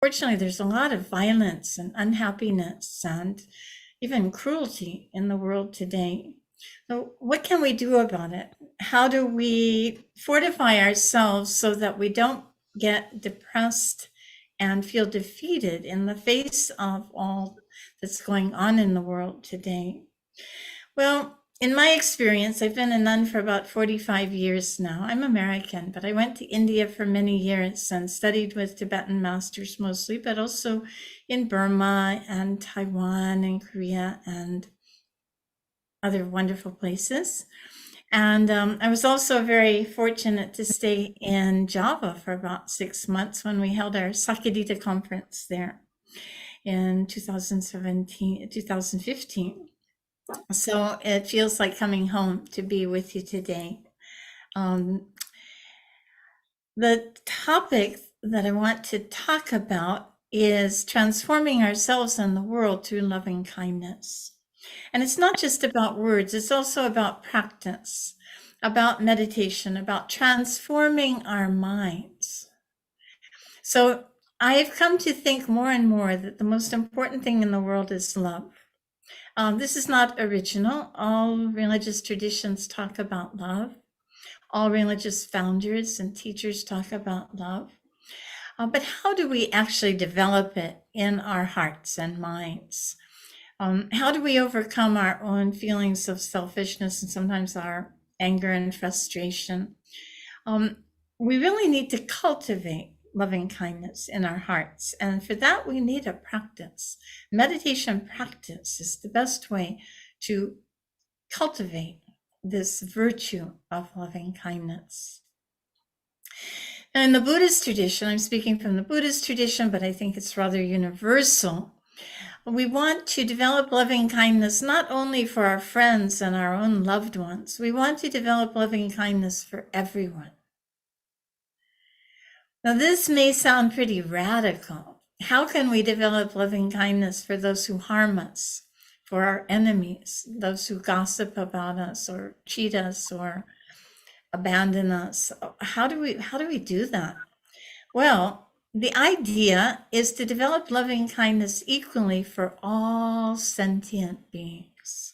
Fortunately, there's a lot of violence and unhappiness and even cruelty in the world today. So, what can we do about it? How do we fortify ourselves so that we don't get depressed and feel defeated in the face of all that's going on in the world today? Well, in my experience, I've been a nun for about 45 years now. I'm American, but I went to India for many years and studied with Tibetan masters mostly, but also in Burma and Taiwan and Korea and other wonderful places. And I was also very fortunate to stay in Java for about 6 months when we held our Sakadita conference there in 2015. So it feels like coming home to be with you today. Um, the topic that I want to talk about is transforming ourselves and the world through loving kindness. And it's not just about words, it's also about practice, about meditation, about transforming our minds. So I've come to think more and more that the most important thing in the world is love. This is not original. All religious traditions talk about love. All religious founders and teachers talk about love. But how do we actually develop it in our hearts and minds? How do we overcome our own feelings of selfishness and sometimes our anger and frustration? We really need to cultivate loving kindness in our hearts. And for that, we need a practice. Meditation practice is the best way to cultivate this virtue of loving kindness. Now, in the Buddhist tradition, I'm speaking from the Buddhist tradition, but I think it's rather universal. We want to develop loving kindness not only for our friends and our own loved ones, we want to develop loving kindness for everyone. Now, this may sound pretty radical. How can we develop loving kindness for those who harm us, for our enemies, those who gossip about us or cheat us or abandon us? How do we do that? Well, the idea is to develop loving kindness equally for all sentient beings,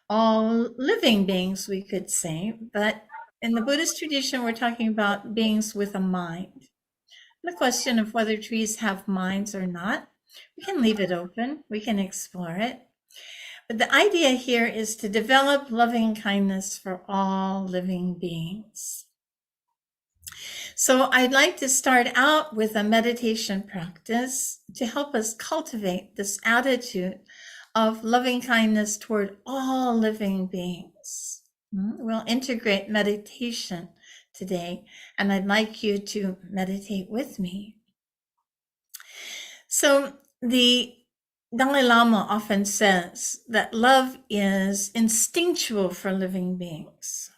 all living beings, we could say, but in the Buddhist tradition, we're talking about beings with a mind. The question of whether trees have minds or not, we can leave it open, we can explore it. But the idea here is to develop loving kindness for all living beings. So I'd like to start out with a meditation practice to help us cultivate this attitude of loving kindness toward all living beings. We'll integrate meditation today, and I'd like you to meditate with me. So the Dalai Lama often says that love is instinctual for living beings.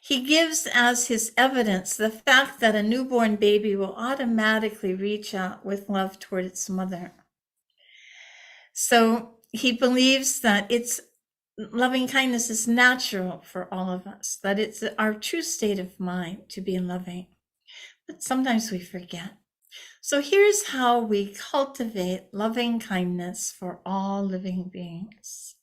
He gives as his evidence the fact that a newborn baby will automatically reach out with love toward its mother. So he believes that loving kindness is natural for all of us, that it's our true state of mind to be loving. But sometimes we forget. So here's how we cultivate loving kindness for all living beings.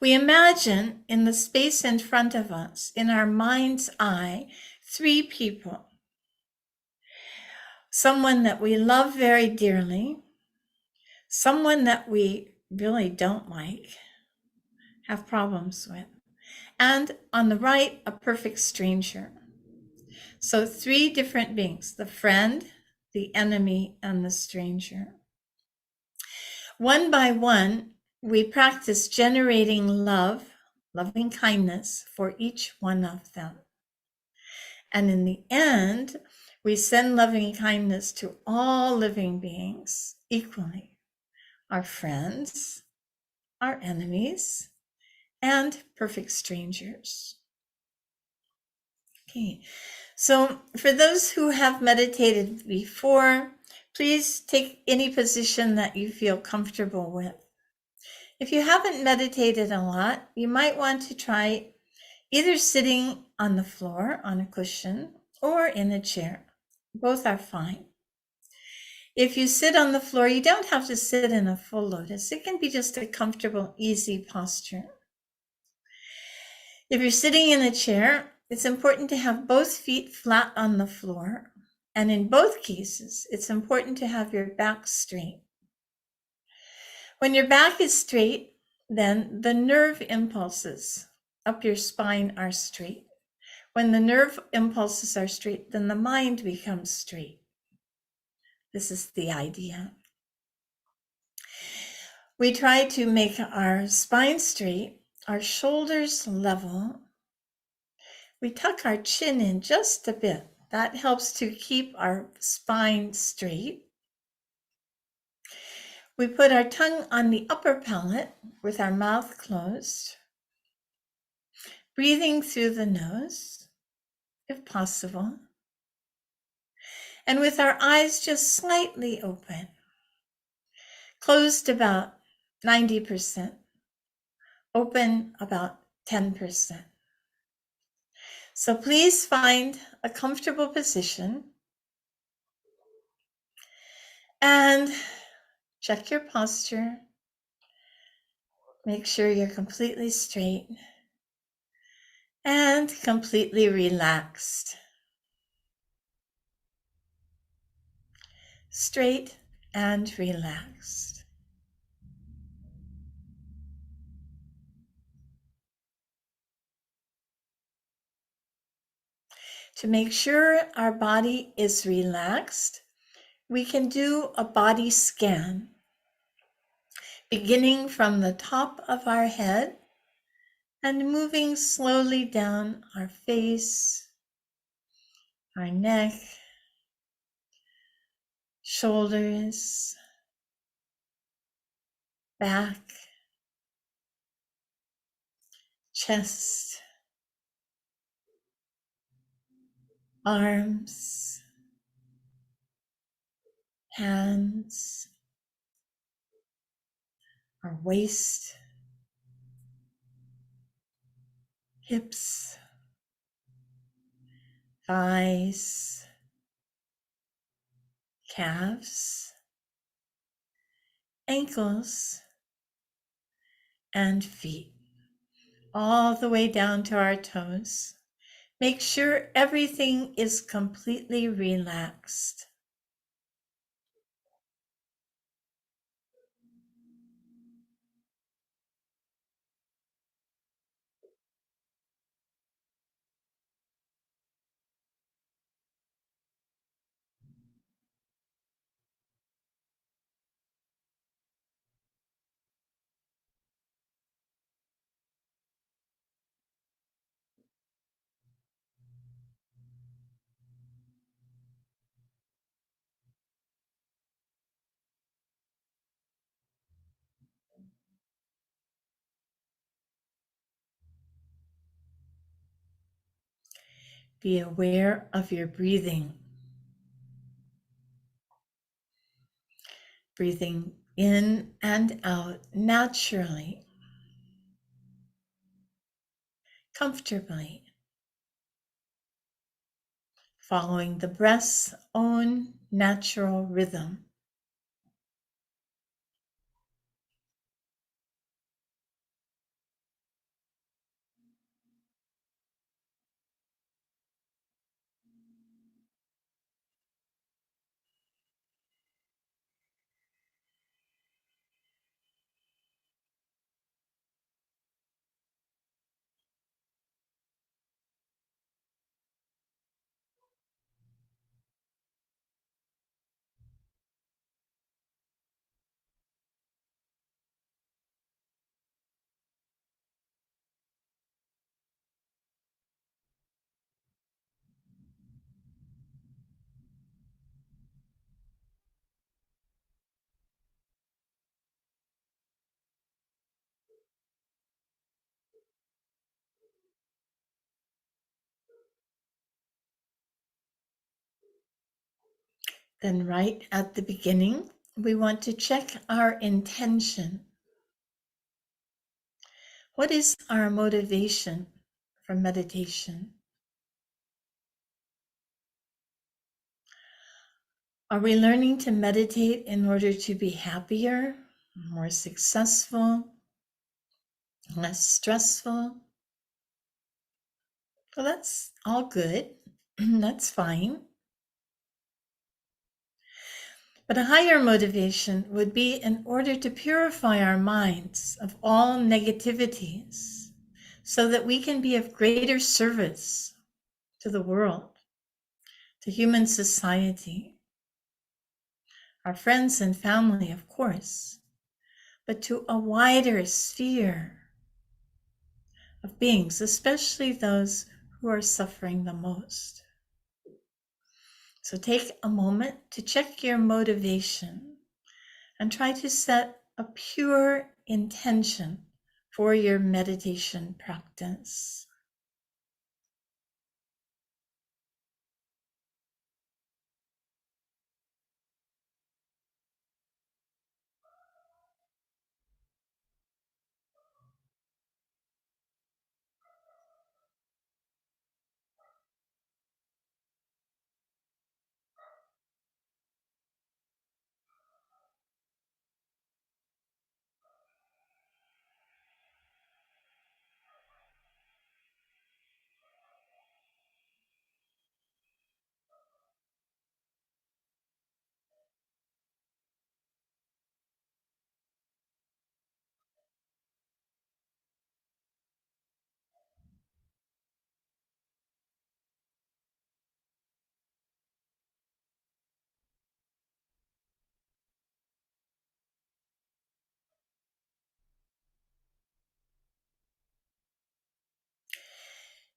We imagine in the space in front of us, in our mind's eye, 3 people. Someone that we love very dearly, someone that we really don't like, have problems with, and on the right, a perfect stranger. So 3 different beings, the friend, the enemy, and the stranger. One by one, we practice generating love, loving kindness for each one of them. And in the end, we send loving kindness to all living beings equally, our friends, our enemies, and perfect strangers. Okay, so for those who have meditated before, please take any position that you feel comfortable with. If you haven't meditated a lot, you might want to try either sitting on the floor on a cushion or in a chair. Both are fine. If you sit on the floor, you don't have to sit in a full lotus. It can be just a comfortable, easy posture. If you're sitting in a chair, it's important to have both feet flat on the floor. And in both cases, it's important to have your back straight. When your back is straight, then the nerve impulses up your spine are straight. When the nerve impulses are straight, then the mind becomes straight. This is the idea. We try to make our spine straight, our shoulders level. We tuck our chin in just a bit. That helps to keep our spine straight. We put our tongue on the upper palate with our mouth closed, breathing through the nose, if possible, and with our eyes just slightly open, closed about 90%, open about 10%. So please find a comfortable position and check your posture. Make sure you're completely straight and completely relaxed. Straight and relaxed. To make sure our body is relaxed, we can do a body scan, beginning from the top of our head and moving slowly down our face, our neck, shoulders, back, chest, arms, hands, our waist, hips, thighs, calves, ankles, and feet, all the way down to our toes. Make sure everything is completely relaxed. Be aware of your breathing. Breathing in and out naturally, comfortably, following the breath's own natural rhythm. Then right at the beginning, we want to check our intention. What is our motivation for meditation? Are we learning to meditate in order to be happier, more successful, less stressful? Well, that's all good. That's fine. But a higher motivation would be in order to purify our minds of all negativities so that we can be of greater service to the world, to human society, our friends and family, of course, but to a wider sphere of beings, especially those who are suffering the most. So take a moment to check your motivation and try to set a pure intention for your meditation practice.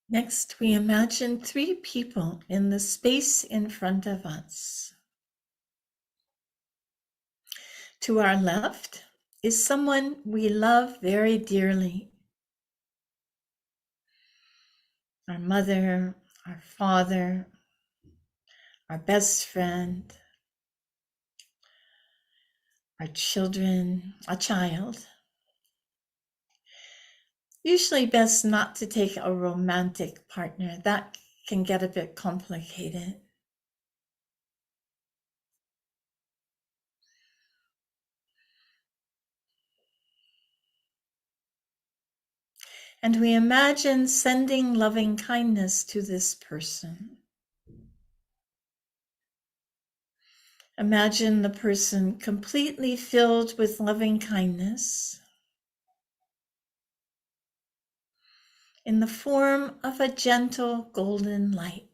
Next, we imagine 3 people in the space in front of us. To our left is someone we love very dearly. Our mother, our father, our best friend, our children, a child. Usually best not to take a romantic partner. That can get a bit complicated. And we imagine sending loving kindness to this person. Imagine the person completely filled with loving kindness in the form of a gentle golden light.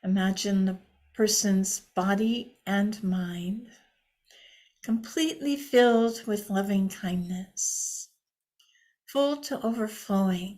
Imagine the person's body and mind completely filled with loving kindness, full to overflowing.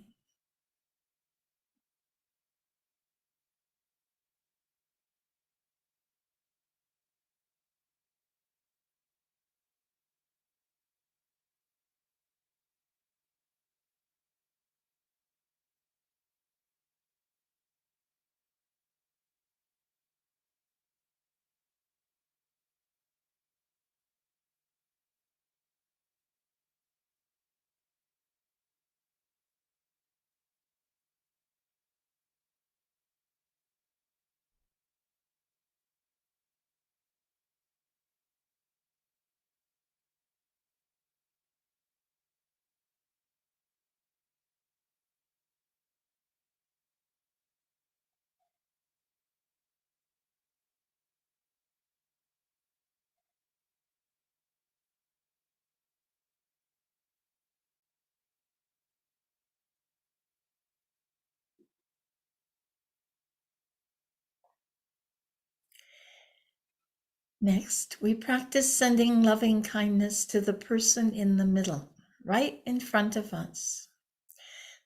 Next, we practice sending loving kindness to the person in the middle, right in front of us.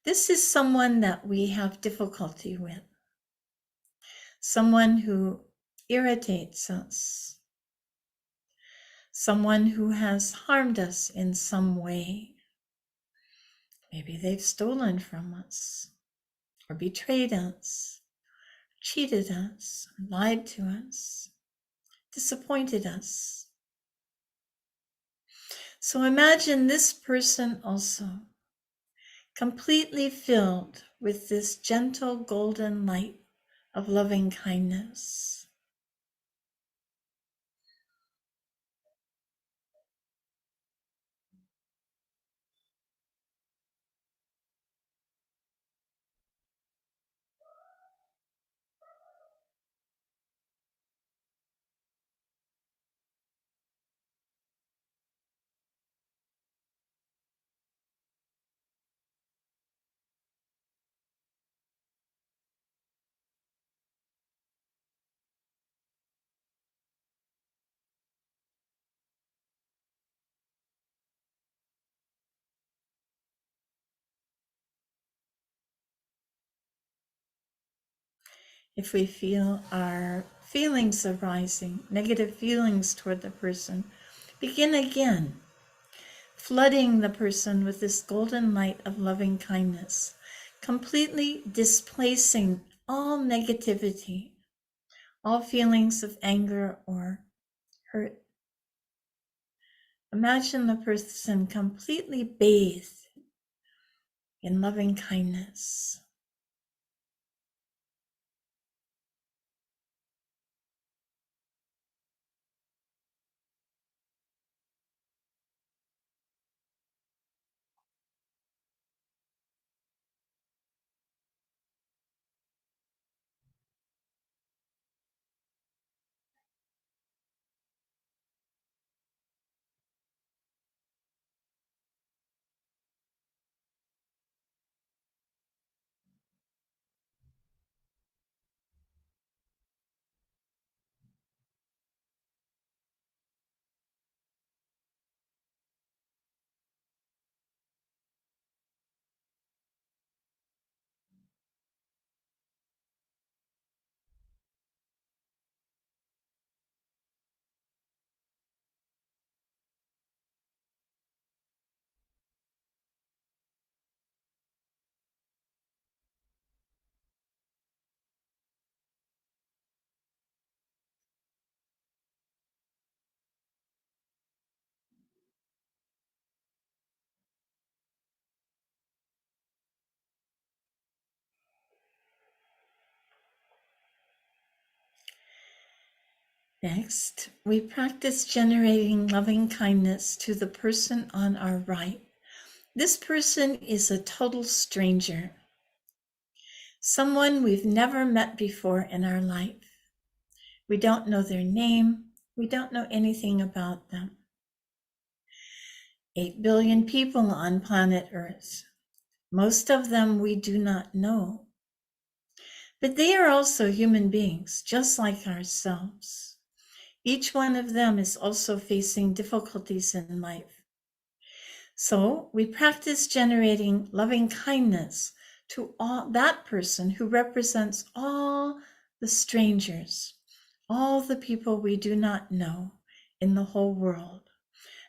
This is someone that we have difficulty with, someone who irritates us, someone who has harmed us in some way. Maybe they've stolen from us, or betrayed us, cheated us, lied to us, disappointed us. So imagine this person also completely filled with this gentle golden light of loving kindness. If we feel our feelings arising, negative feelings toward the person, begin again, flooding the person with this golden light of loving kindness, completely displacing all negativity, all feelings of anger or hurt. Imagine the person completely bathed in loving kindness. Next, we practice generating loving kindness to the person on our right. This person is a total stranger, someone we've never met before in our life. We don't know their name. We don't know anything about them. 8 billion people on planet Earth. Most of them we do not know. But they are also human beings, just like ourselves. Each one of them is also facing difficulties in life. So we practice generating loving kindness to all that person who represents all the strangers, all the people we do not know in the whole world.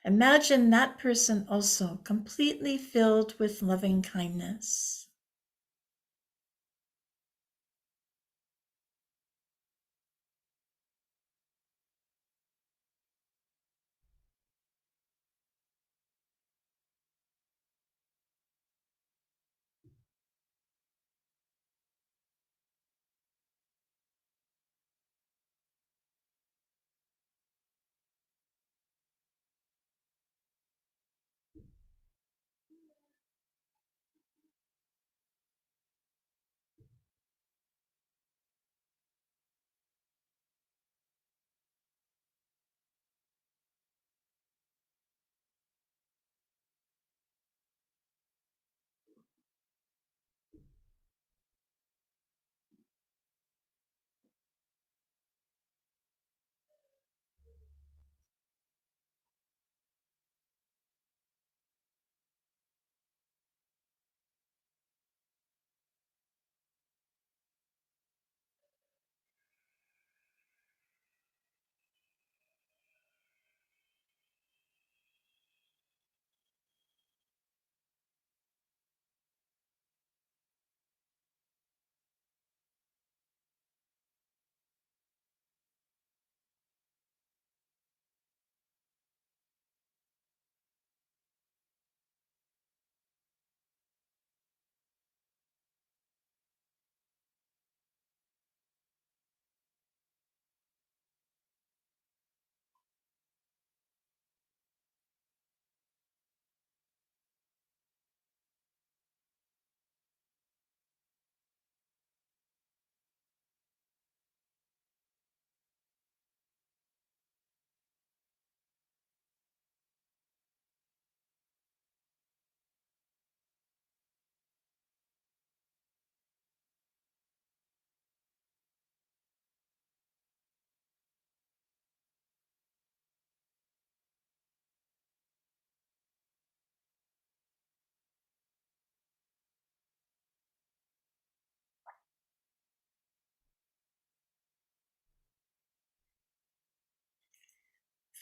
Imagine that person also completely filled with loving kindness.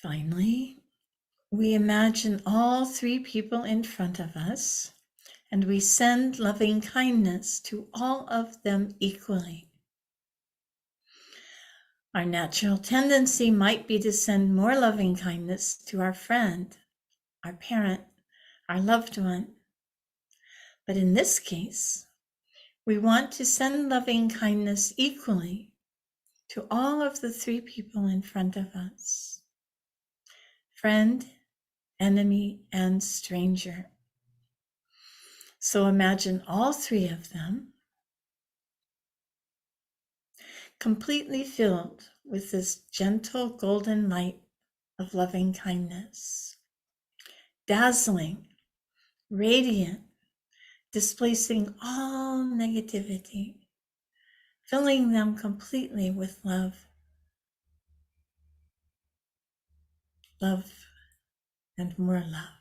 Finally, we imagine all three people in front of us, and we send loving kindness to all of them equally. Our natural tendency might be to send more loving kindness to our friend, our parent, our loved one. But in this case, we want to send loving kindness equally to all of the three people in front of us: friend, enemy, and stranger. So imagine all three of them completely filled with this gentle golden light of loving kindness, dazzling, radiant, displacing all negativity, filling them completely with love, love, and more love.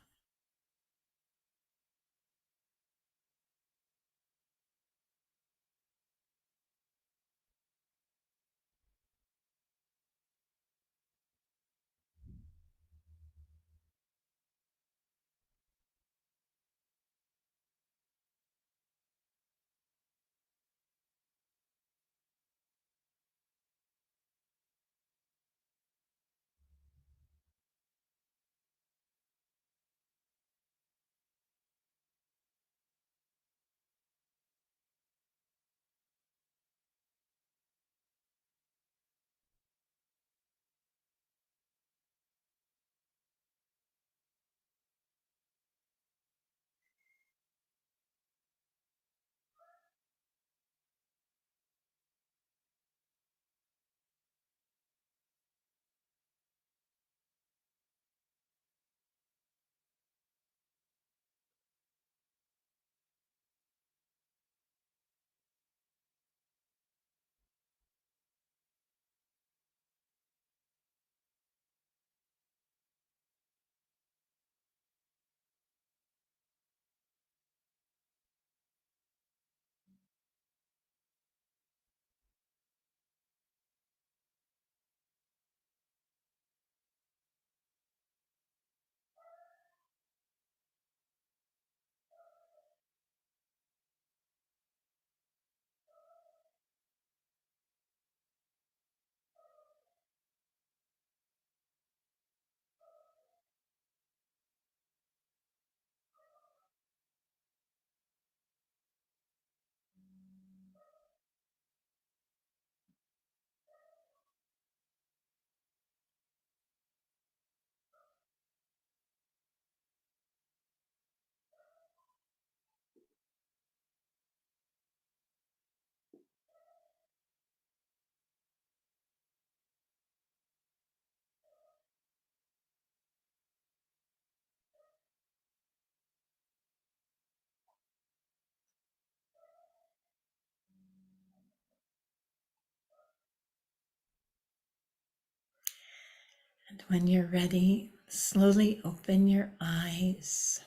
And when you're ready, slowly open your eyes,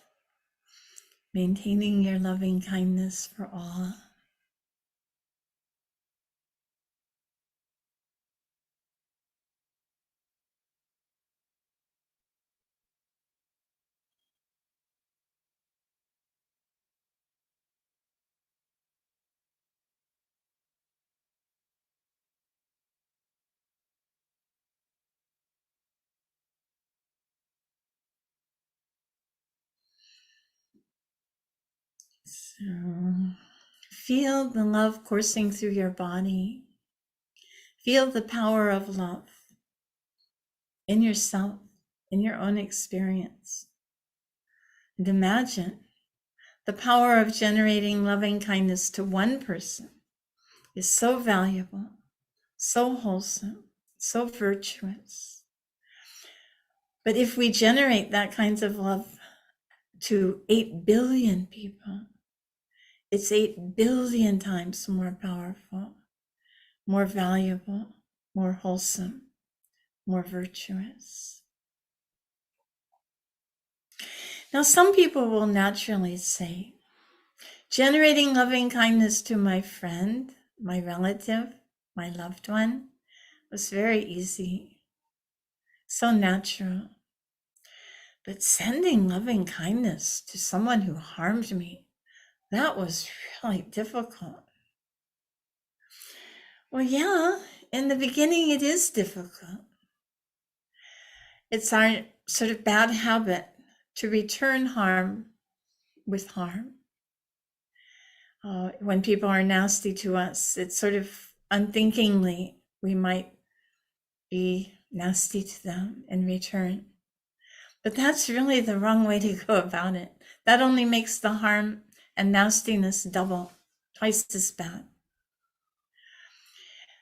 maintaining your loving kindness for all. So feel the love coursing through your body. Feel the power of love in yourself, in your own experience. And imagine the power of generating loving kindness to one person is so valuable, so wholesome, so virtuous. But if we generate that kind of love to 8 billion people, it's 8 billion times more powerful, more valuable, more wholesome, more virtuous. Now, some people will naturally say, generating loving kindness to my friend, my relative, my loved one was very easy. so natural. But sending loving kindness to someone who harmed me, that was really difficult. Well, yeah, in the beginning it is difficult. It's our sort of bad habit to return harm with harm. When people are nasty to us, it's sort of unthinkingly we might be nasty to them in return. But that's really the wrong way to go about it. That only makes the harm and nastiness double, twice as bad.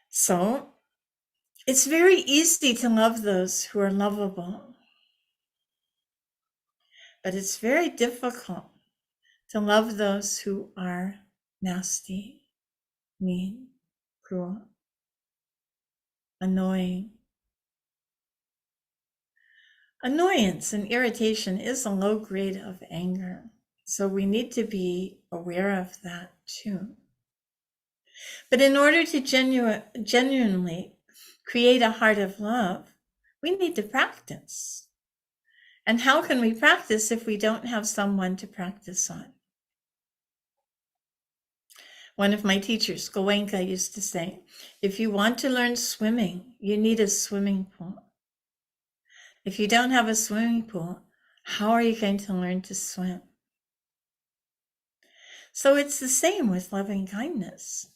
So it's very easy to love those who are lovable, but it's very difficult to love those who are nasty, mean, cruel, annoying. Annoyance and irritation is a low grade of anger, so we need to be aware of that too. But in order to genuinely create a heart of love, we need to practice. And how can we practice if we don't have someone to practice on? One of my teachers, Goenka, used to say, if you want to learn swimming, you need a swimming pool. If you don't have a swimming pool, how are you going to learn to swim? So it's the same with loving kindness.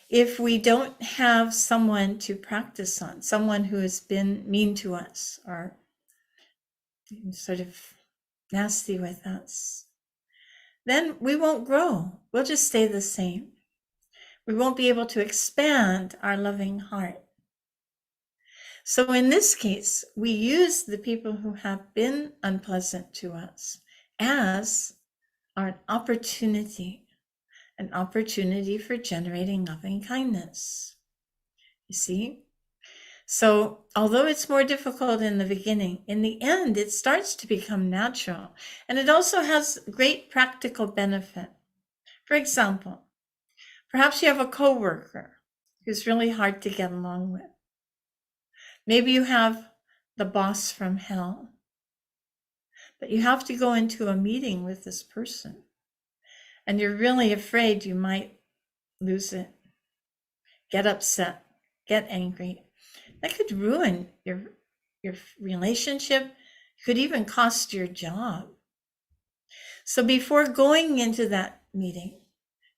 If we don't have someone to practice on, someone who has been mean to us or sort of nasty with us, then we won't grow. We'll just stay the same. We won't be able to expand our loving heart. So in this case, we use the people who have been unpleasant to us as our opportunity, an opportunity for generating loving kindness. You see? So although it's more difficult in the beginning, in the end, it starts to become natural. And it also has great practical benefit. For example, perhaps you have a coworker who's really hard to get along with. Maybe you have the boss from hell, but you have to go into a meeting with this person and you're really afraid you might lose it, get upset, get angry. That could ruin your relationship, could even cost your job. So before going into that meeting,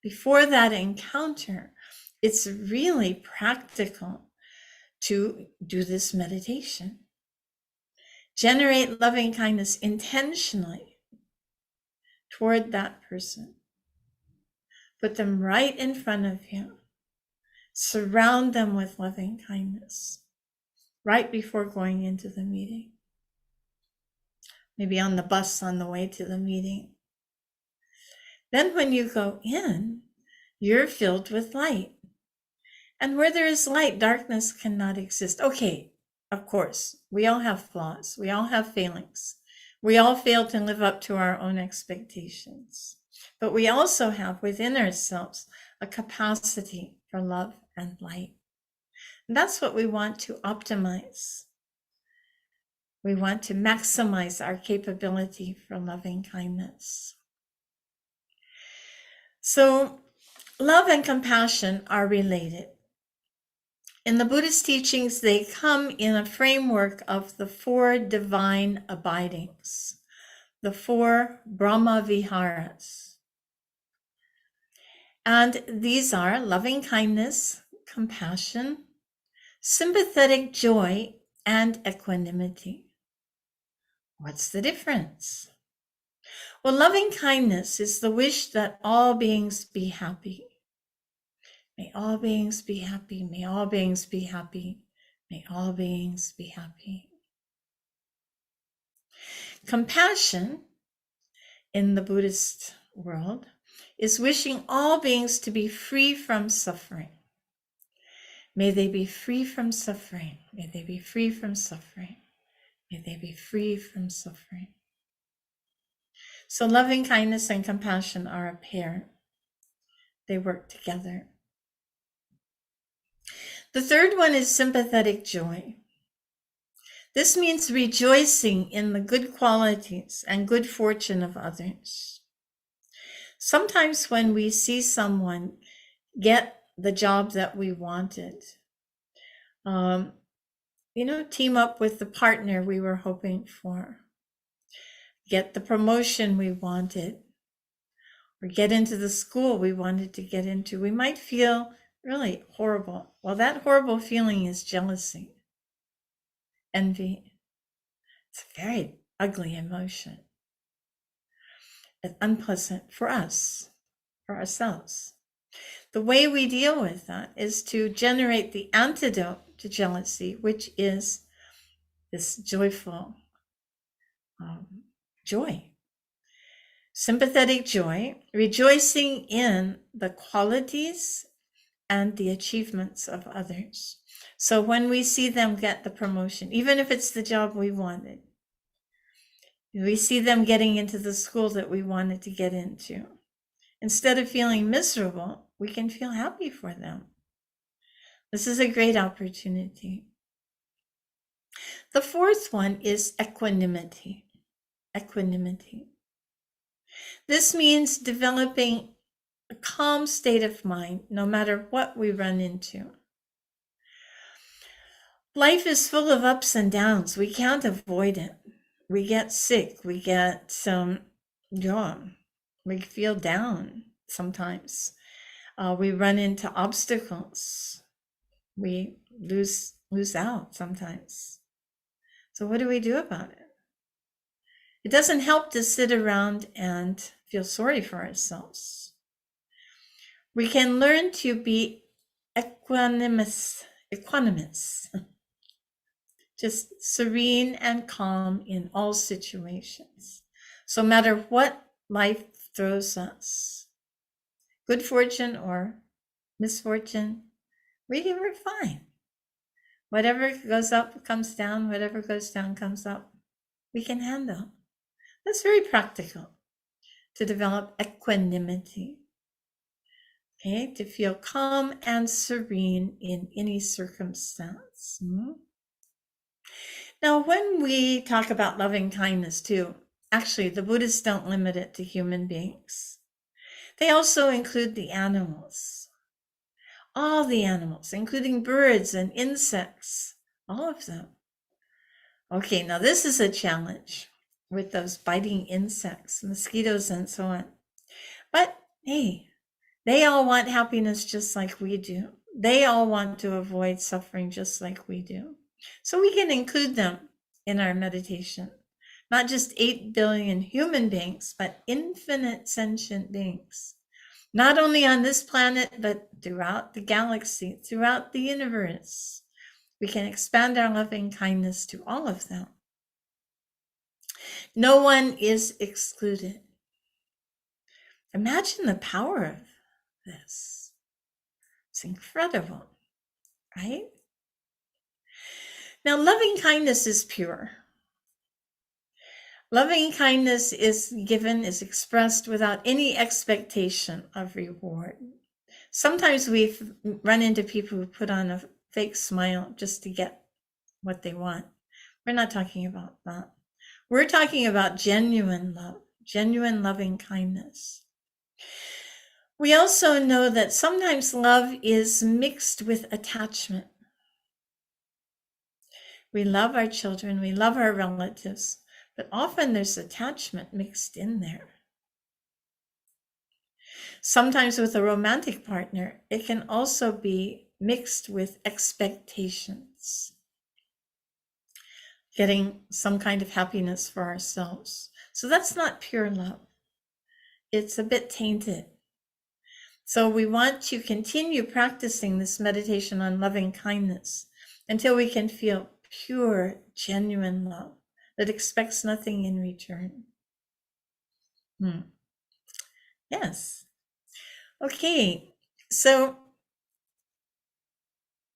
before that encounter, it's really practical to do this meditation. Generate loving kindness intentionally toward that person. Put them right in front of you. Surround them with loving kindness right before going into the meeting. Maybe on the bus on the way to the meeting. Then when you go in, you're filled with light. And where there is light, darkness cannot exist. Okay, of course, we all have flaws. We all have failings. We all fail to live up to our own expectations. But we also have within ourselves a capacity for love and light. And that's what we want to optimize. We want to maximize our capability for loving kindness. So love and compassion are related. In the Buddhist teachings, they come in a framework of the 4 divine abidings, the 4 Brahma Viharas. And these are loving kindness, compassion, sympathetic joy, and equanimity. What's the difference? Well, loving kindness is the wish that all beings be happy. May all beings be happy. May all beings be happy. May all beings be happy. Compassion in the Buddhist world is wishing all beings to be free from suffering. May they be free from suffering. May they be free from suffering. May they be free from suffering. So loving kindness and compassion are a pair. They work together. The third one is sympathetic joy. This means rejoicing in the good qualities and good fortune of others. Sometimes when we see someone get the job that we wanted, team up with the partner we were hoping for, get the promotion we wanted, or get into the school we wanted to get into, we might feel really horrible. Well, that horrible feeling is jealousy, envy. It's a very ugly emotion. It's unpleasant for us, for ourselves. The way we deal with that is to generate the antidote to jealousy, which is this joyful joy. Sympathetic joy, rejoicing in the qualities and the achievements of others. So when we see them get the promotion, even if it's the job we wanted, we see them getting into the school that we wanted to get into, instead of feeling miserable, we can feel happy for them. This is a great opportunity. The fourth one is equanimity. Equanimity. This means developing a calm state of mind no matter what we run into. Life is full of ups and downs. We can't avoid it. We get sick. We get we feel down sometimes. We run into obstacles. We lose out sometimes. So what do we do about it? It doesn't help to sit around and feel sorry for ourselves. We can learn to be equanimous, just serene and calm in all situations. So no matter what life throws us, good fortune or misfortune, we're fine. Whatever goes up comes down, whatever goes down comes up, we can handle. That's very practical, to develop equanimity. Okay, to feel calm and serene in any circumstance. Now, when we talk about loving kindness too, actually the Buddhists don't limit it to human beings. They also include the animals. All the animals, including birds and insects, all of them. Okay, now this is a challenge with those biting insects, mosquitoes and so on. But hey, they all want happiness just like we do. They all want to avoid suffering just like we do. So we can include them in our meditation. Not just 8 billion human beings, but infinite sentient beings. Not only on this planet, but throughout the galaxy, throughout the universe. We can expand our loving kindness to all of them. No one is excluded. Imagine the power of this. It's incredible, right? Now, loving kindness is pure. Loving kindness is expressed without any expectation of reward. Sometimes we've run into people who put on a fake smile just to get what they want. We're not talking about that. We're talking about genuine love, genuine loving kindness. We also know that sometimes love is mixed with attachment. We love our children, we love our relatives, but often there's attachment mixed in there. Sometimes with a romantic partner, it can also be mixed with expectations, getting some kind of happiness for ourselves. So that's not pure love. It's a bit tainted. So we want to continue practicing this meditation on loving kindness until we can feel pure, genuine love that expects nothing in return. Yes. Okay, so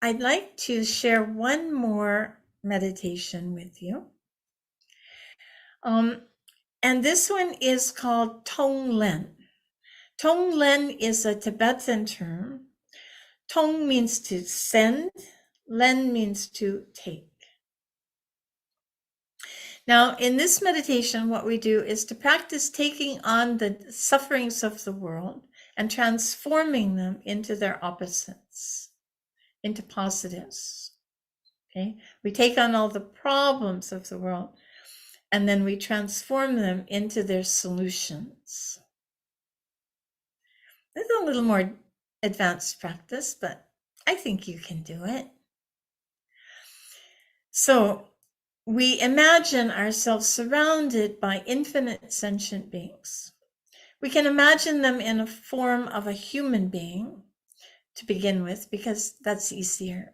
I'd like to share one more meditation with you. And this one is called Tonglen. Tonglen is a Tibetan term. Tong means to send, len means to take. Now, in this meditation, what we do is to practice taking on the sufferings of the world and transforming them into their opposites, into positives. Okay? We take on all the problems of the world and then we transform them into their solutions. It's a little more advanced practice, but I think you can do it. So we imagine ourselves surrounded by infinite sentient beings. We can imagine them in a form of a human being to begin with, because that's easier.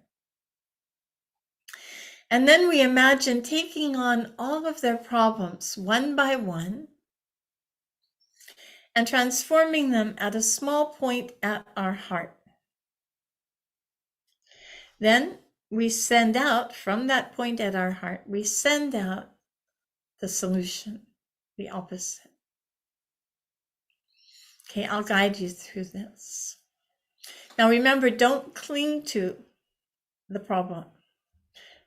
And then we imagine taking on all of their problems one by one and transforming them at a small point at our heart. Then we send out, from that point at our heart, we send out the solution, the opposite. Okay, I'll guide you through this. Now remember, don't cling to the problem.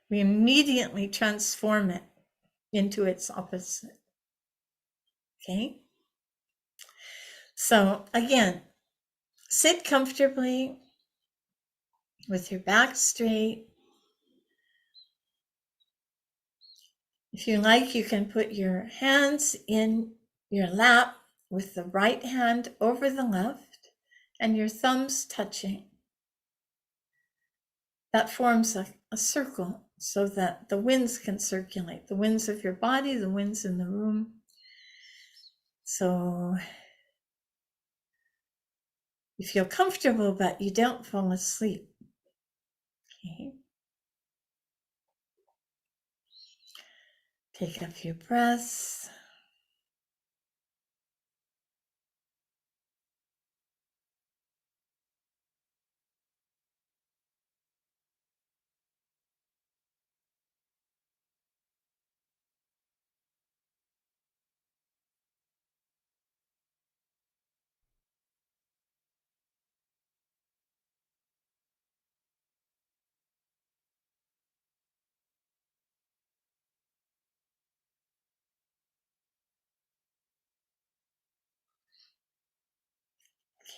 We immediately transform it into its opposite. Okay? So again, sit comfortably with your back straight. If you like, you can put your hands in your lap with the right hand over the left and your thumbs touching. That forms a circle so that the winds can circulate, the winds of your body, the winds in the room. So you feel comfortable, but you don't fall asleep. Okay. Take a few breaths.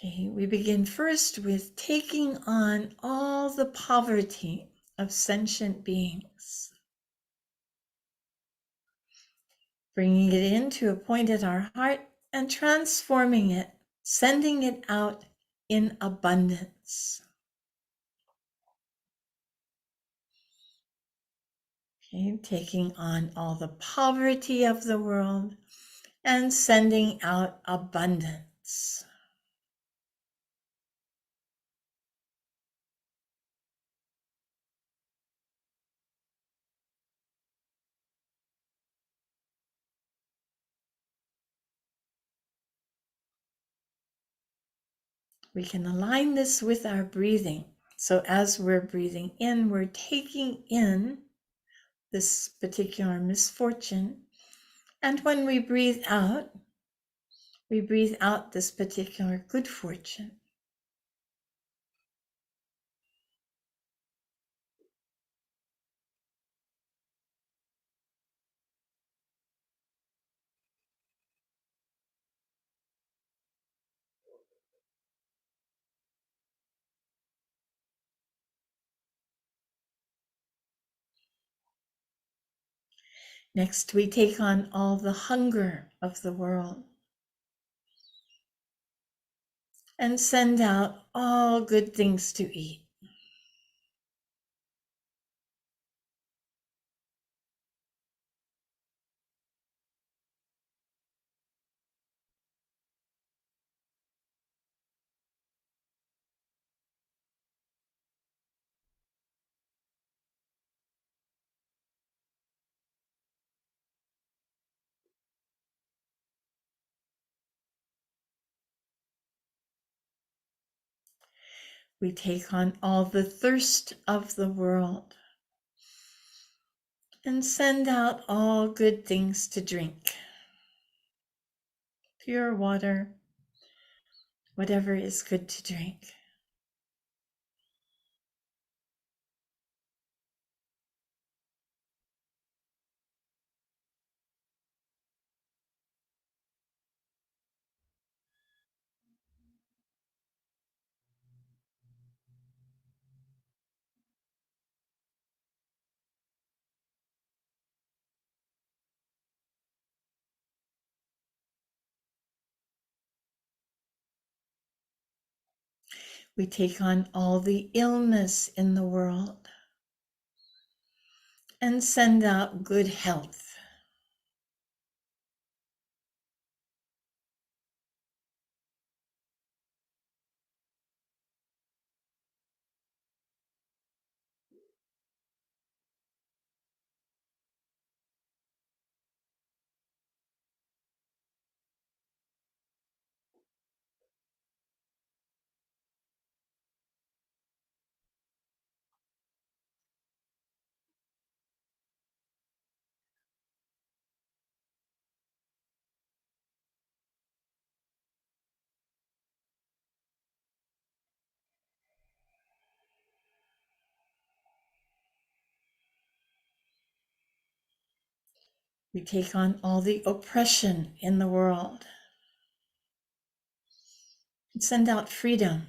Okay, we begin first with taking on all the poverty of sentient beings, bringing it into a point at our heart and transforming it, sending it out in abundance. Okay, taking on all the poverty of the world and sending out abundance. We can align this with our breathing. So as we're breathing in, we're taking in this particular misfortune. And when we breathe out this particular good fortune. Next, we take on all the hunger of the world and send out all good things to eat. We take on all the thirst of the world and send out all good things to drink. Pure water, whatever is good to drink. We take on all the illness in the world and send out good health. We take on all the oppression in the world and send out freedom.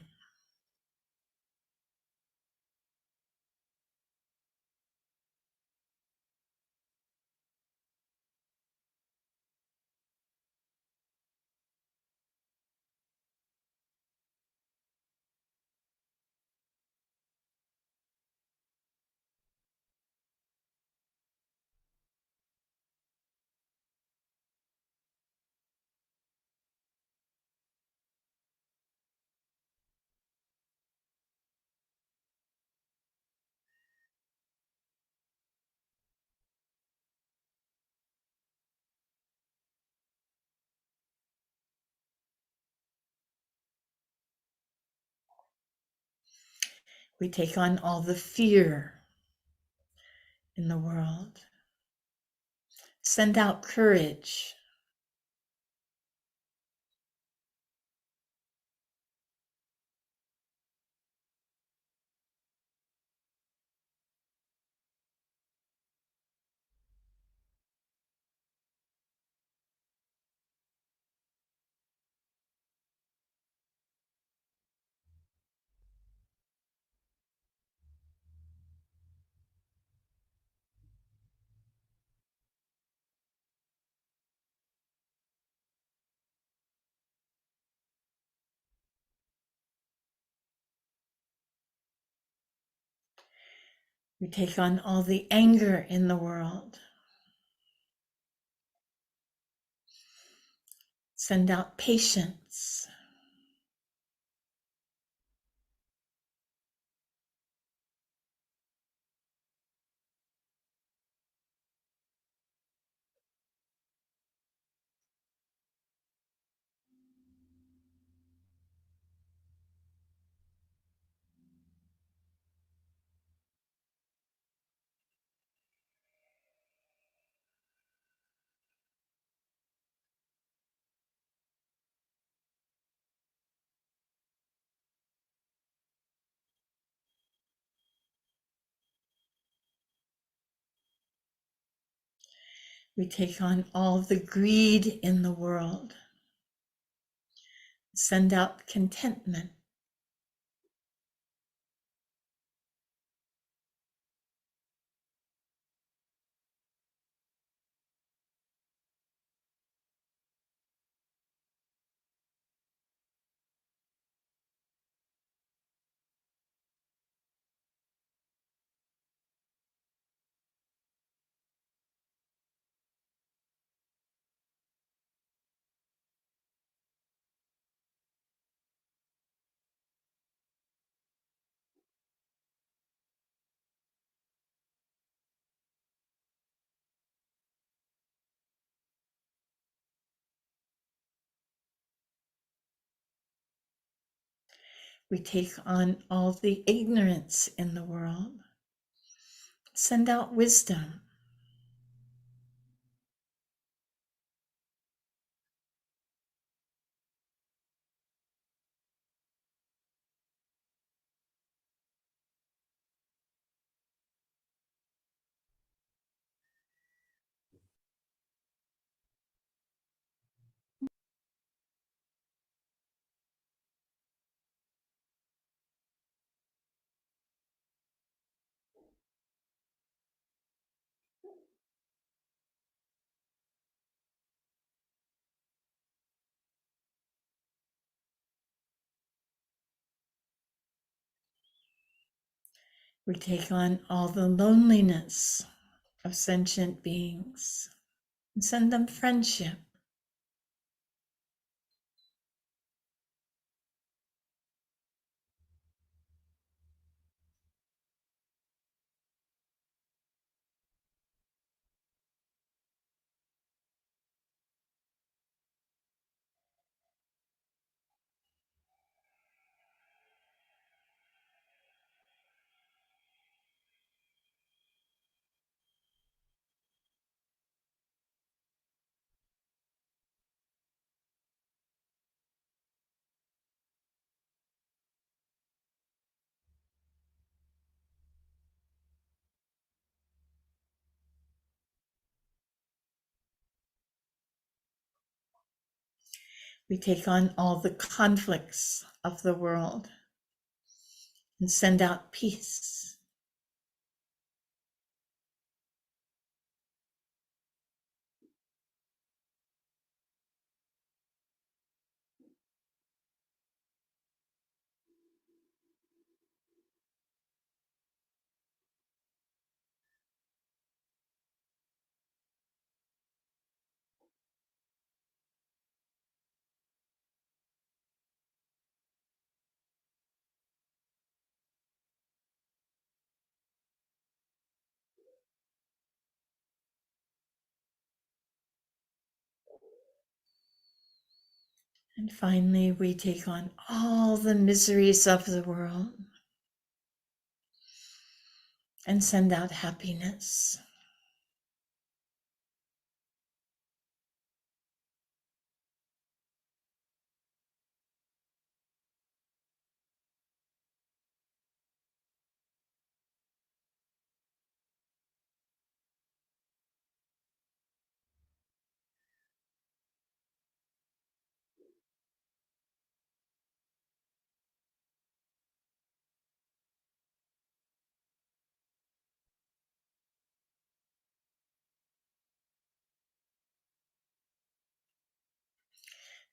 We take on all the fear in the world. Send out courage. We take on all the anger in the world. Send out patience. We take on all the greed in the world. Send out contentment. We take on all the ignorance in the world. Send out wisdom. We take on all the loneliness of sentient beings and send them friendship. We take on all the conflicts of the world and send out peace. And finally, we take on all the miseries of the world and send out happiness.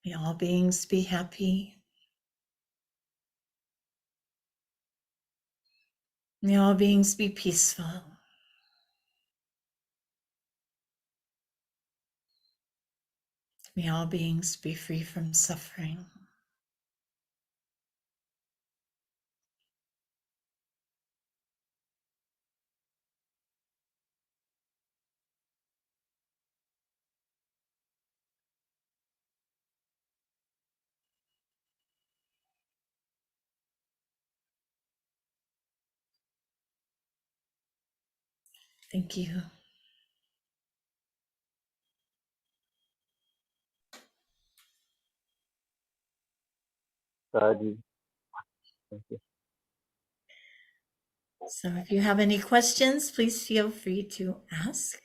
May all beings be happy. May all beings be peaceful. May all beings be free from suffering. Thank you. Pagi. Thank you. So if you have any questions, please feel free to ask.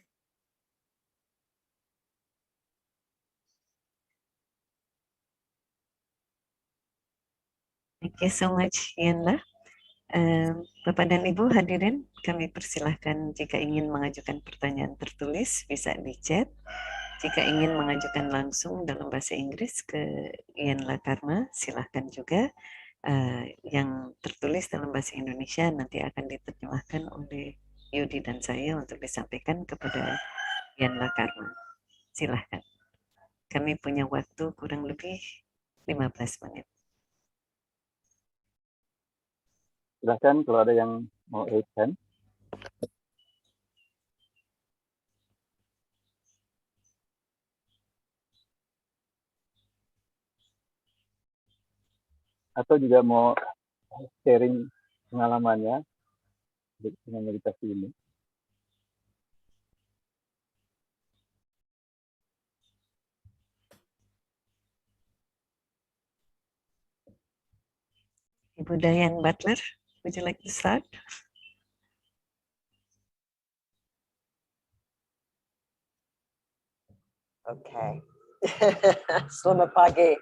Thank you so much, Yanla. Bapak dan Ibu hadirin, kami persilahkan jika ingin mengajukan pertanyaan tertulis bisa di chat. Jika ingin mengajukan langsung dalam bahasa Inggris ke Yanla Karma, silahkan juga. Yang tertulis dalam bahasa Indonesia nanti akan diterjemahkan oleh Yudhi dan saya untuk disampaikan kepada Yanla Karma. Silahkan. Kami punya waktu kurang lebih 15 menit. Silahkan kalau ada yang mau raise hand. Atau juga mau sharing pengalamannya dengan meditasi ini. Ibu Diane Butler, would you like to start? Okay. Selamat pagi.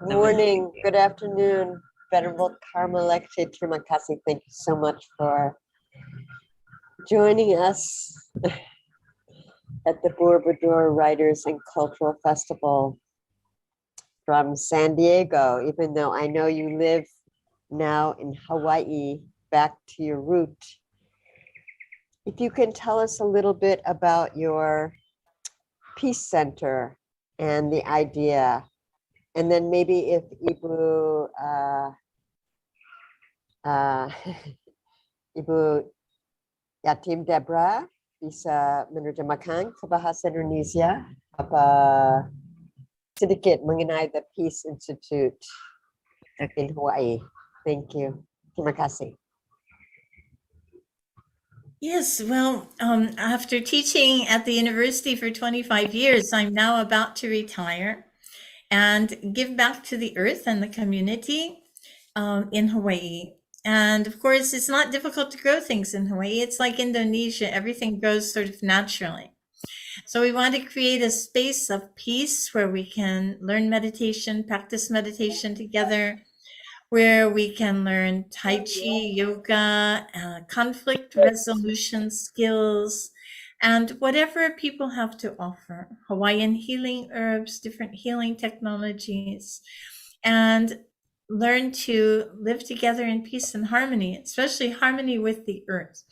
Good morning, good afternoon, Venerable Karma Lekshe. Terima kasih. Thank you so much for joining us at the Borobudur Writers and Cultural Festival from San Diego, even though I know you live now in Hawaii, back to your root if you can tell us a little bit about your Peace Center and the idea, and then maybe if Ibu Ibu Yatim Debra bisa menerjemahkan ke bahasa Indonesia apa sedikit mengenai the Peace Institute in Hawaii. Thank you. Terima kasih. Yes, well, after teaching at the university for 25 years, I'm now about to retire and give back to the earth and the community in Hawaii. And of course, it's not difficult to grow things in Hawaii. It's like Indonesia, everything grows sort of naturally. So we want to create a space of peace where we can learn meditation, practice meditation together, where we can learn Tai Chi, yoga, conflict resolution skills, and whatever people have to offer. Hawaiian healing herbs, different healing technologies, and learn to live together in peace and harmony, especially harmony with the earth.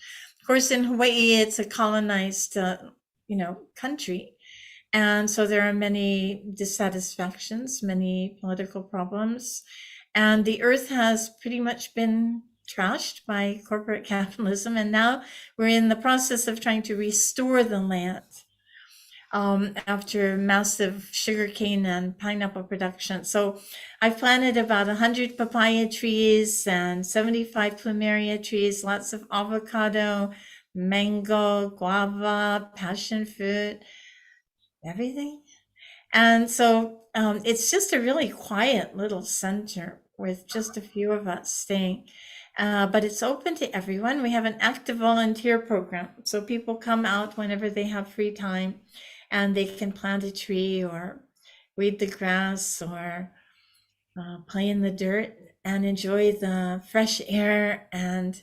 Of course, in Hawaii, it's a colonized, country. And so there are many dissatisfactions, many political problems. And the earth has pretty much been trashed by corporate capitalism. And now we're in the process of trying to restore the land after massive sugarcane and pineapple production. So I've planted about 100 papaya trees and 75 plumeria trees, lots of avocado, mango, guava, passion fruit, everything. And so it's just a really quiet little center with just a few of us staying. But it's open to everyone. We have an active volunteer program. So people come out whenever they have free time and they can plant a tree or weed the grass or play in the dirt and enjoy the fresh air and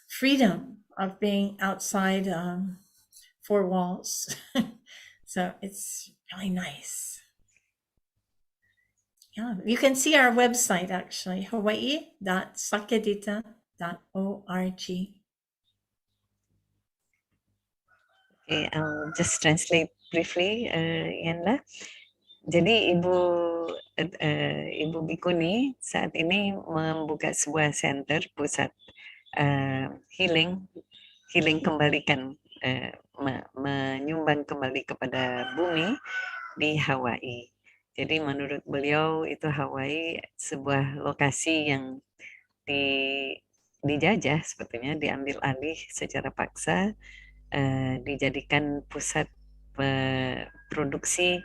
freedom of being outside four walls. So it's really nice. Yeah, you can see our website actually, hawaii.sakadita.org. Okay, I'll just translate briefly, Yanla. Jadi Ibu Bhikuni saat ini membuka sebuah center pusat healing kembalikan, menyumbang kembali kepada bumi di Hawaii. Jadi menurut beliau itu Hawaii sebuah lokasi yang dijajah, sebetulnya diambil alih secara paksa, dijadikan pusat produksi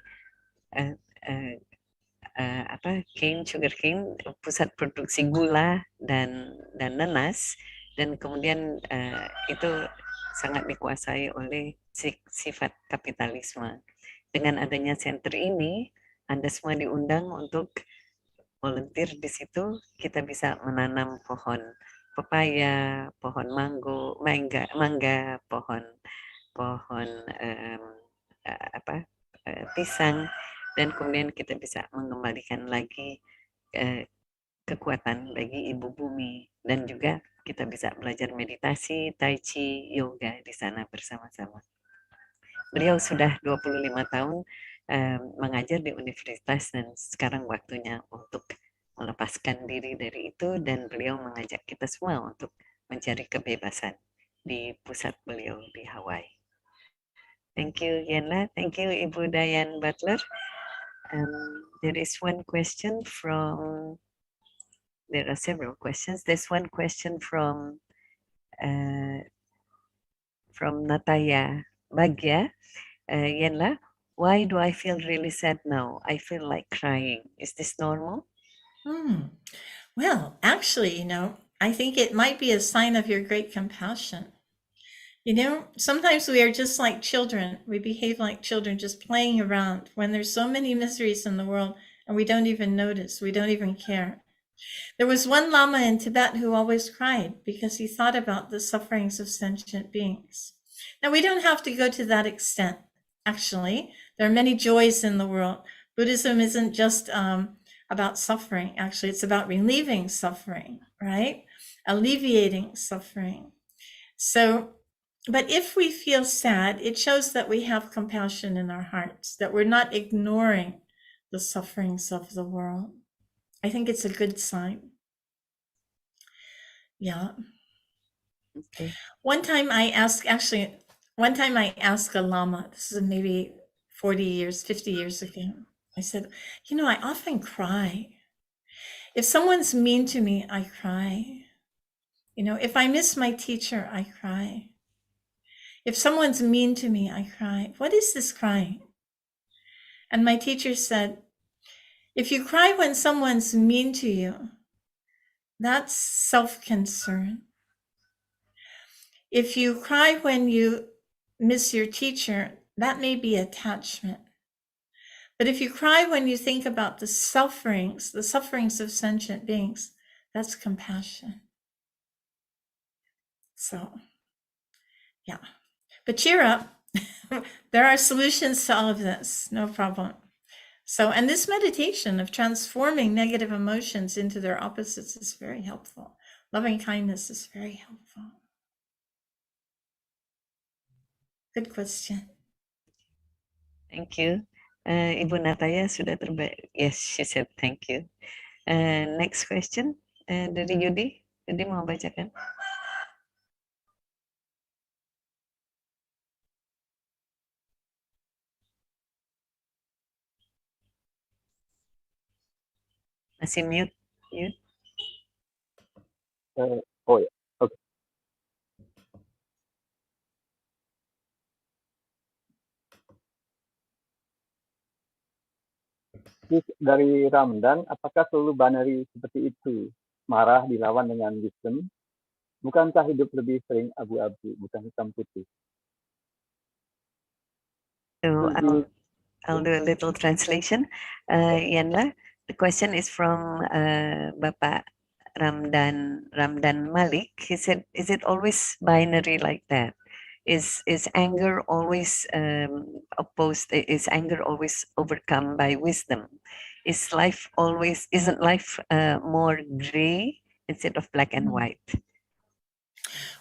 sugar cane, pusat produksi gula dan nanas, dan kemudian itu sangat dikuasai oleh sifat kapitalisme. Dengan adanya center ini, Anda semua diundang untuk volunteer di situ. Kita bisa menanam pohon pepaya, pohon mangga, pohon pisang, dan kemudian kita bisa mengembalikan lagi kekuatan bagi ibu bumi, dan juga kita bisa belajar meditasi, tai chi, yoga di sana bersama-sama. Beliau sudah 25 tahun mengajar di universitas dan sekarang waktunya untuk melepaskan diri dari itu, dan beliau mengajak kita semua untuk mencari kebebasan di pusat beliau di Hawaii. Thank you, Yenla. Thank you, Ibu Diane Butler. There is one question there are several questions. There's one question from Nataya Bagya. Yenla, why do I feel really sad now? I feel like crying. Is this normal? Well, actually, I think it might be a sign of your great compassion. Sometimes we are just like children. We behave like children, just playing around when there's so many miseries in the world and we don't even notice, we don't even care. There was one Lama in Tibet who always cried because he thought about the sufferings of sentient beings. Now, we don't have to go to that extent. Actually, there are many joys in the world. Buddhism isn't just about suffering. Actually, it's about relieving suffering, right? Alleviating suffering. So But if we feel sad, it shows that we have compassion in our hearts, that we're not ignoring the sufferings of the world. I think it's a good sign. Yeah. Okay. One time I asked a Lama, this is maybe 40 years, 50 years ago. I said, I often cry. If someone's mean to me, I cry. If I miss my teacher, I cry. If someone's mean to me, I cry. What is this crying? And my teacher said, if you cry when someone's mean to you, that's self-concern. If you cry when you miss your teacher, that may be attachment. But if you cry when you think about the sufferings of sentient beings, that's compassion. So, yeah. But cheer up. There are solutions to all of this, no problem. So, and this meditation of transforming negative emotions into their opposites is very helpful. Loving kindness is very helpful. Good question. Thank you. Ibu Nataya sudah terbaik. Yes, she said thank you. Next question dari Yudhi. Yudhi mau bacakan? Masih mute? Yud? Oh ya, oke. Terus dari Ramdan, apakah selalu binary seperti itu? Marah dilawan dengan wisdom? Bukankah hidup lebih sering abu-abu, bukan hitam putih? So Jadi, I'll do a little translation. Yanla, the question is from Bapak Ramdan Malik. He said, "Is it always binary like that? Is anger always opposed? Is anger always overcome by wisdom? Isn't life more gray instead of black and white?"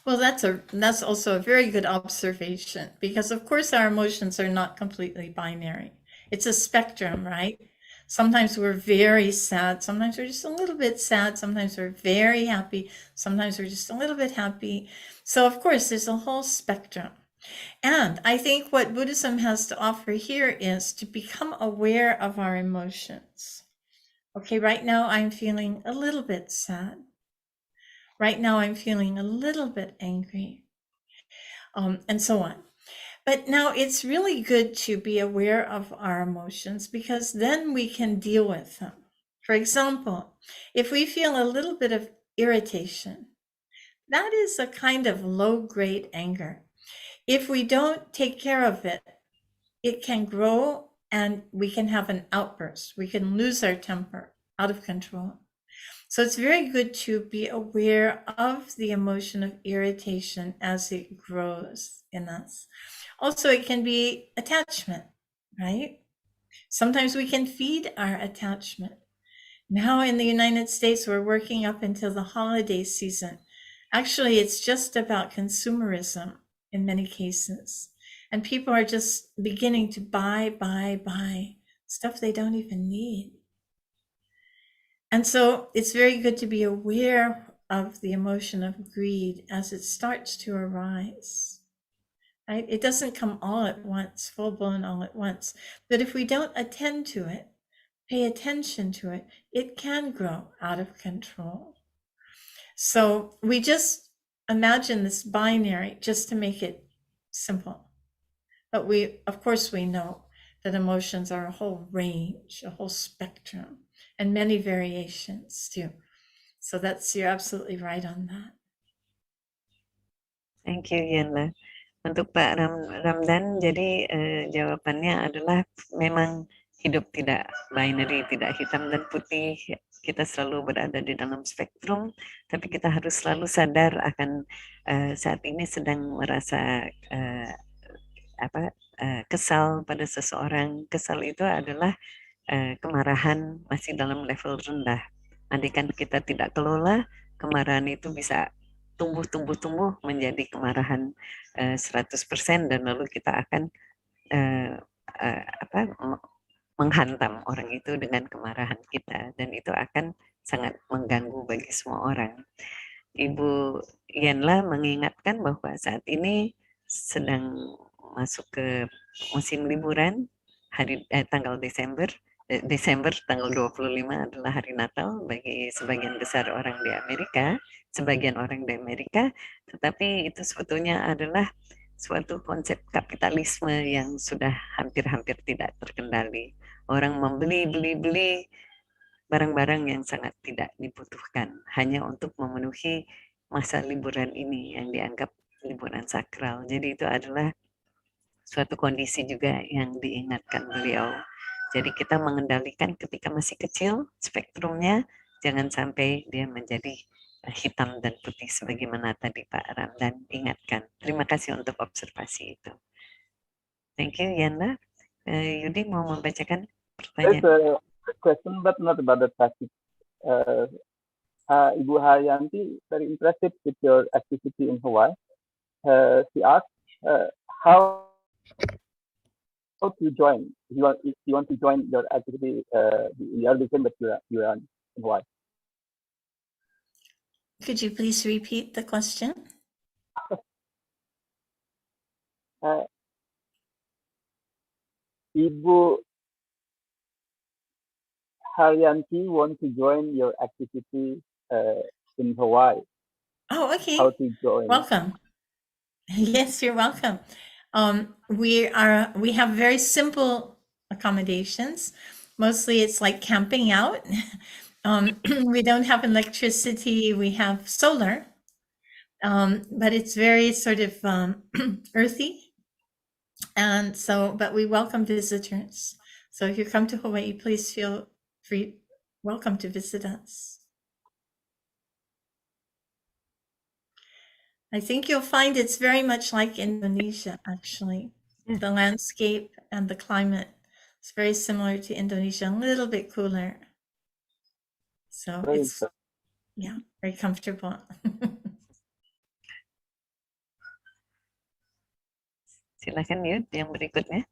Well, that's also a very good observation, because of course our emotions are not completely binary. It's a spectrum, right? Sometimes we're very sad, sometimes we're just a little bit sad, sometimes we're very happy, sometimes we're just a little bit happy. So of course there's a whole spectrum. And I think what Buddhism has to offer here is to become aware of our emotions. Okay, right now I'm feeling a little bit sad. Right now I'm feeling a little bit angry, and so on. But now it's really good to be aware of our emotions, because then we can deal with them. For example, if we feel a little bit of irritation, that is a kind of low-grade anger. If we don't take care of it, it can grow and we can have an outburst. We can lose our temper, out of control. So it's very good to be aware of the emotion of irritation as it grows in us. Also, it can be attachment, right? Sometimes we can feed our attachment. Now in the United States, we're working up until the holiday season. Actually, it's just about consumerism in many cases. And people are just beginning to buy stuff they don't even need. And so it's very good to be aware of the emotion of greed as it starts to arise. Right? It doesn't come all at once, full blown all at once. But if we don't attend to it, pay attention to it, it can grow out of control. So we just imagine this binary just to make it simple. But of course, we know that emotions are a whole range, a whole spectrum, and many variations too. So you're absolutely right on that. Thank you, Yanla. Untuk Pak Ramdan, jadi jawabannya adalah memang hidup tidak binary, tidak hitam dan putih. Kita selalu berada di dalam spektrum, tapi kita harus selalu sadar akan saat ini sedang merasa kesal pada seseorang. Kesal itu adalah kemarahan masih dalam level rendah. Andaikan kita tidak kelola, kemarahan itu bisa tumbuh menjadi kemarahan 100% dan lalu kita akan menghantam orang itu dengan kemarahan kita dan itu akan sangat mengganggu bagi semua orang. Ibu Yanla mengingatkan bahwa saat ini sedang masuk ke musim liburan, tanggal Desember tanggal 25 adalah hari Natal bagi sebagian besar orang di Amerika, tetapi itu sebetulnya adalah suatu konsep kapitalisme yang sudah hampir-hampir tidak terkendali. Orang membeli barang-barang yang sangat tidak dibutuhkan hanya untuk memenuhi masa liburan ini yang dianggap liburan sakral. Jadi itu adalah suatu kondisi juga yang diingatkan beliau. Jadi kita mengendalikan ketika masih kecil spektrumnya, jangan sampai dia menjadi hitam dan putih sebagaimana tadi Pak Ramdan ingatkan. Terima kasih untuk observasi itu. Thank you Yana. Yudhi mau membacakan There's pertanyaan. a question, but not about the topic. Ibu Haryanti, very interested with your activity in Hawaii. She asked how to join. If you want to join your activity, the organization that you are in Hawaii. Could you please repeat the question? Ibu Haryanti want to join your activity in Hawaii. Oh, okay. How to join? Welcome. Yes, you're welcome. We have very simple accommodations. Mostly it's like camping out. We don't have electricity. We have solar, but it's very sort of earthy. And so, but we welcome visitors. So if you come to Hawaii, please feel free, welcome to visit us. I think you'll find it's very much like Indonesia, actually. The landscape and the climate is very similar to Indonesia, a little bit cooler. So Very it's, yeah, very comfortable. Silakan Yud, yang berikutnya.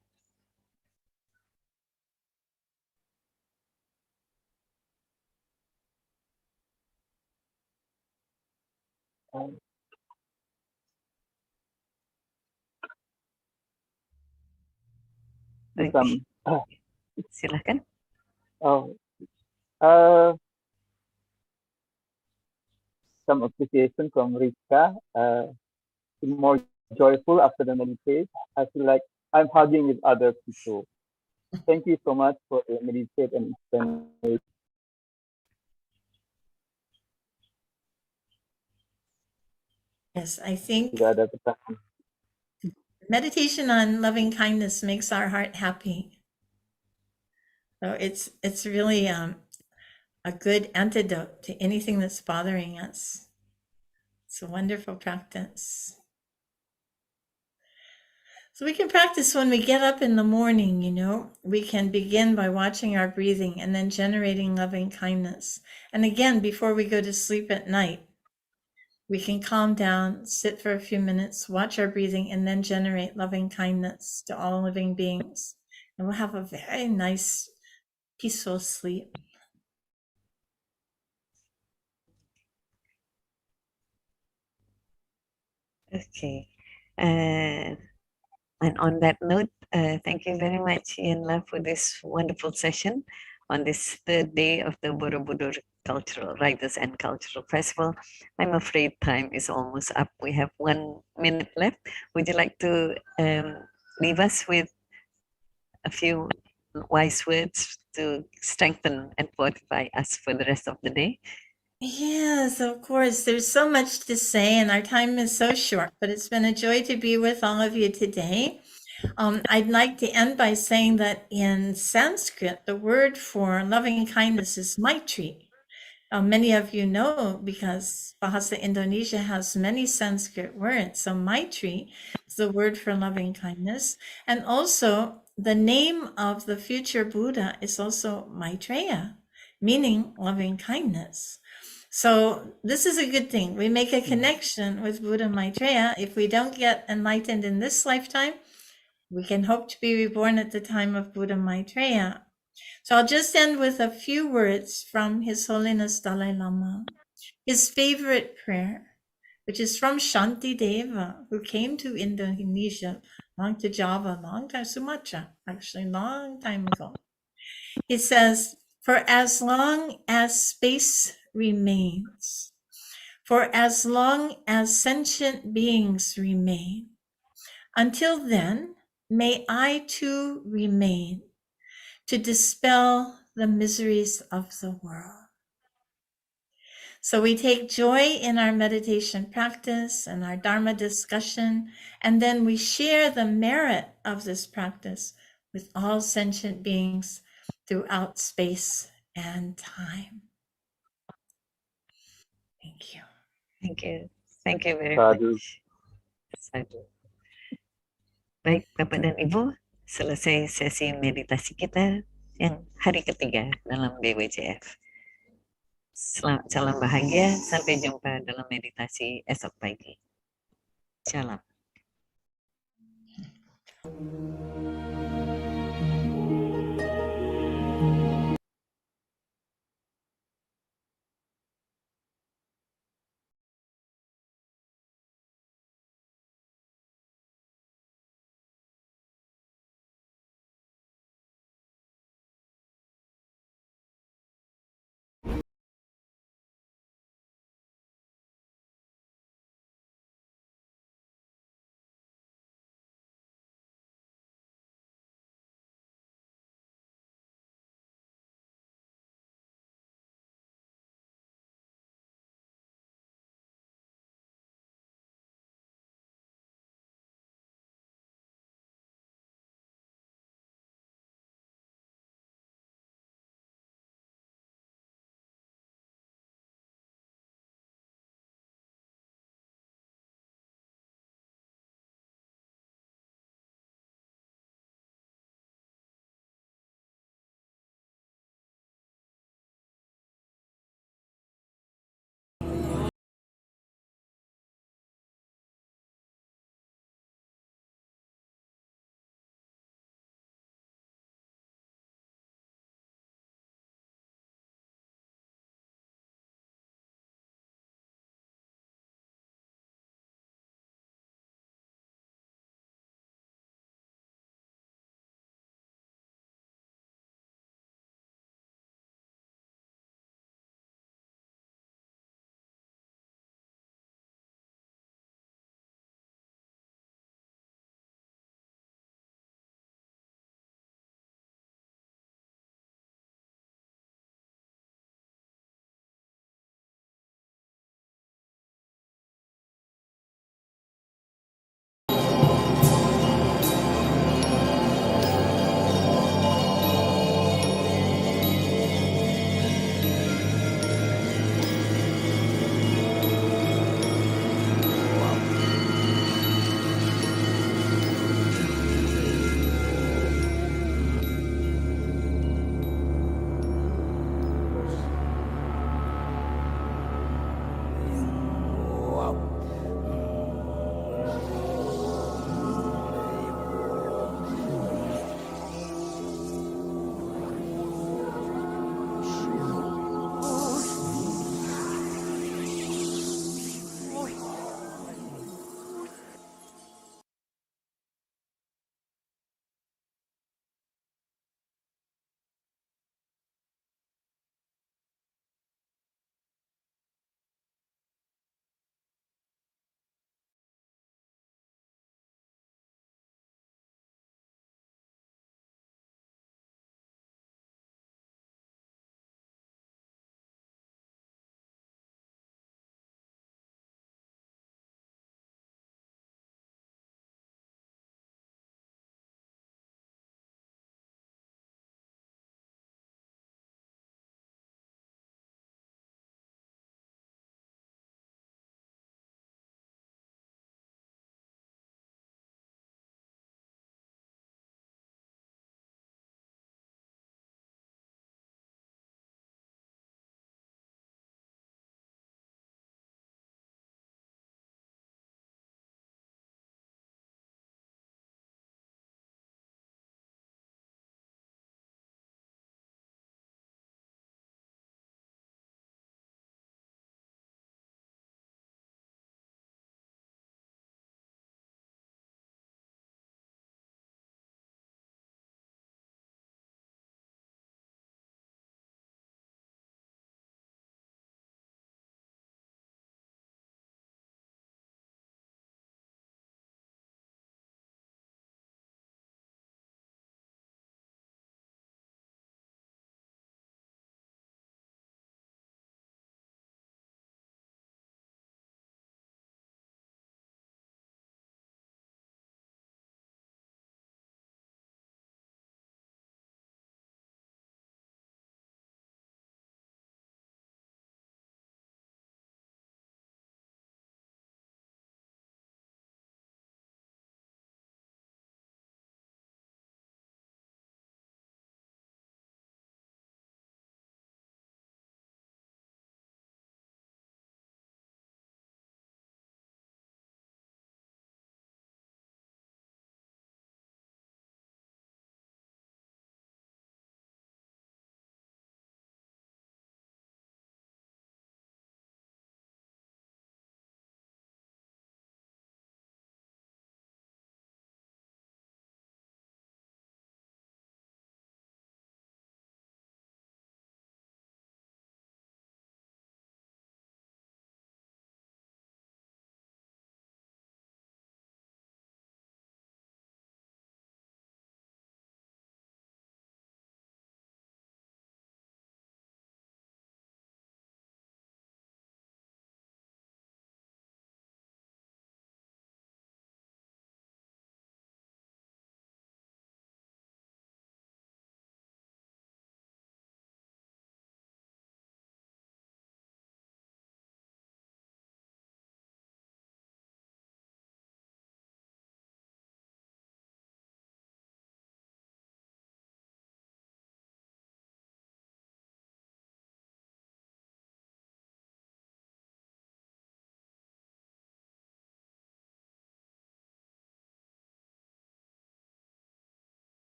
Silakan. Some appreciation from Rika. More joyful after the meditation. I feel like I'm hugging with other people. Thank you so much for the meditate and spend. Yes, I think meditation on loving kindness makes our heart happy. So it's really a good antidote to anything that's bothering us. It's a wonderful practice. So we can practice when we get up in the morning, you know. We can begin by watching our breathing and then generating loving kindness. And again, before we go to sleep at night, we can calm down, sit for a few minutes, watch our breathing, and then generate loving kindness to all living beings. And we'll have a very nice, peaceful sleep. Okay. And on that note, thank you very much, Yanla, for this wonderful session on this third day of the Borobudur Cultural Writers and Cultural Festival. I'm afraid time is almost up. We have 1 minute left. Would you like to leave us with a few wise words to strengthen and fortify us for the rest of the day? Yes, of course. There's so much to say, and our time is so short, but it's been a joy to be with all of you today. I'd like to end by saying that in Sanskrit, the word for loving kindness is Maitri. Many of you know because Bahasa Indonesia has many Sanskrit words. So Maitri is the word for loving kindness. And also the name of the future Buddha is also Maitreya, meaning loving kindness. So this is a good thing. We make a connection with Buddha Maitreya. If we don't get enlightened in this lifetime, we can hope to be reborn at the time of Buddha Maitreya. So I'll just end with a few words from His Holiness Dalai Lama. His favorite prayer, which is from Shanti Deva, who came to Indonesia, to Java, long time, Sumatra, actually, long time ago. He says, for as long as space remains, for as long as sentient beings remain, until then, may I too remain to dispel the miseries of the world. So we take joy in our meditation practice and our Dharma discussion, and then we share the merit of this practice with all sentient beings throughout space and time. Thank you. Thank you. Thank you very Sadhu. much. Sadhu. Baik, Bapak dan Ibu, selesai sesi meditasi kita yang hari ketiga dalam BWJF. Salam bahagia, sampai jumpa dalam meditasi esok pagi. Shalom.